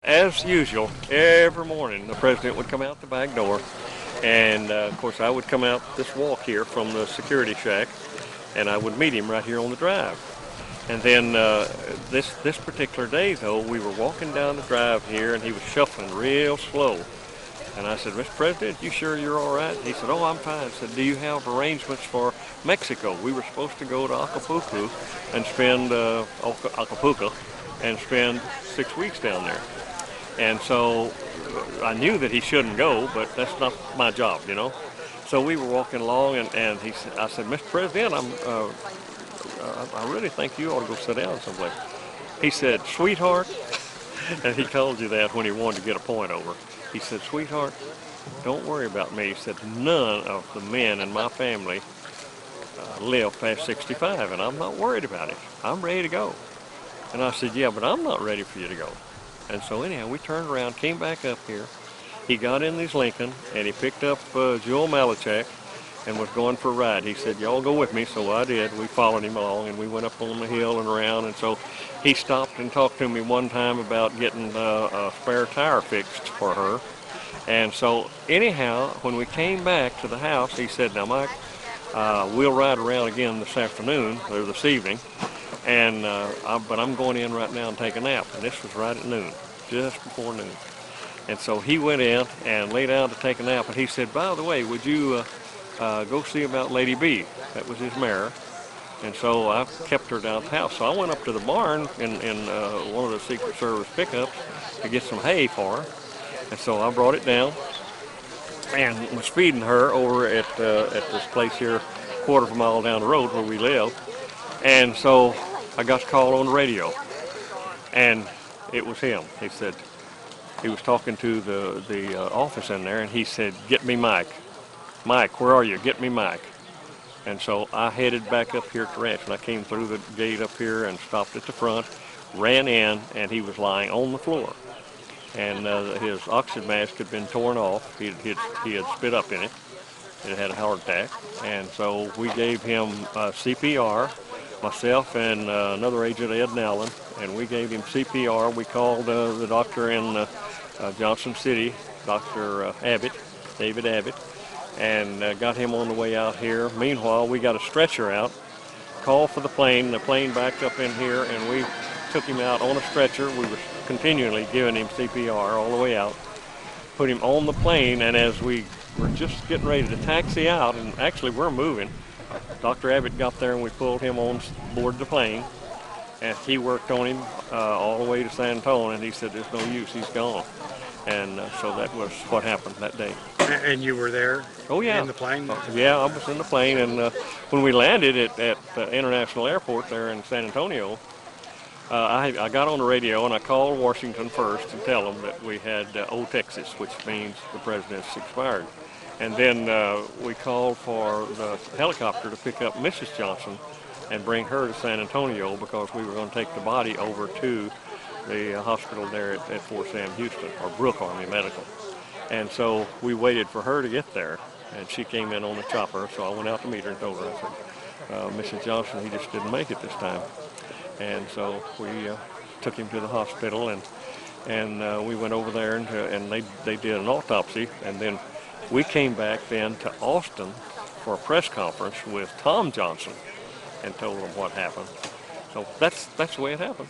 As usual, every morning the president would come out the back door, and of course I would come out this walk here from the security shack, and I would meet him right here on the drive. And then this particular day, though, we were walking down the drive here, and he was shuffling real slow. And I said, "Mr. President, you sure you're all right?" He said, "Oh, I'm fine." I said, "Do you have arrangements for Mexico? We were supposed to go to Acapulco and spend Acapulco and spend 6 weeks down there." And so I knew that he shouldn't go, but that's not my job, you know. So we were walking along, and I said, "Mr. President, I really think you ought to go sit down someplace." He said, "Sweetheart," and he told you that when he wanted to get a point over. He said, "Sweetheart, don't worry about me." He said, "None of the men in my family live past 65, and I'm not worried about it. I'm ready to go." And I said, "Yeah, but I'm not ready for you to go." And so anyhow, we turned around, came back up here. He got in his Lincoln, and he picked up Joel Malachek and was going for a ride. He said, "Y'all go with me," so I did. We followed him along, and we went up on the hill and around. And so he stopped and talked to me one time about getting a spare tire fixed for her. And so anyhow, when we came back to the house, he said, "Now, Mike, we'll ride around again this afternoon, or this evening. But I'm going in right now and take a nap." And this was right at noon, just before noon. And so he went in and lay down to take a nap. And he said, "By the way, would you go see about Lady B?" That was his mare. And so I kept her down at the house. So I went up to the barn in one of the Secret Service pickups to get some hay for her. And so I brought it down and was feeding her over at this place here, a quarter of a mile down the road where we live. And so I got a call on the radio, and it was him. He said, he was talking to the office in there, and he said, "Get me Mike. Mike, where are you? Get me Mike." And so I headed back up here at the ranch, and I came through the gate up here and stopped at the front, ran in, and he was lying on the floor. And his oxygen mask had been torn off. He had spit up in it. It had a heart attack. And so we gave him CPR, myself and another agent, Ed Nowlin, and we gave him CPR. We called the doctor in Johnson City, Dr. David Abbott, and got him on the way out here. Meanwhile, we got a stretcher out, called for the plane. The plane backed up in here, and we took him out on a stretcher. We were continually giving him CPR all the way out, put him on the plane, and as we were just getting ready to taxi out, and actually we're moving, Dr. Abbott got there and we pulled him on board the plane, and he worked on him all the way to San Antonio, and he said, "There's no use, he's gone." And so that was what happened that day. And you were there? Oh, yeah. In the plane? Yeah, I was in the plane, and when we landed at the International Airport there in San Antonio, I got on the radio and I called Washington first to tell them that we had Old Texas, which means the president's expired. And then we called for the helicopter to pick up Mrs. Johnson and bring her to San Antonio because we were going to take the body over to the hospital there at Fort Sam Houston, or Brooke Army Medical. And so we waited for her to get there, and she came in on the chopper, so I went out to meet her and told her, I said, "Mrs. Johnson, he just didn't make it this time." And so we took him to the hospital, and we went over there, and they did an autopsy, and then we came back then to Austin for a press conference with Tom Johnson and told him what happened. So that's the way it happened.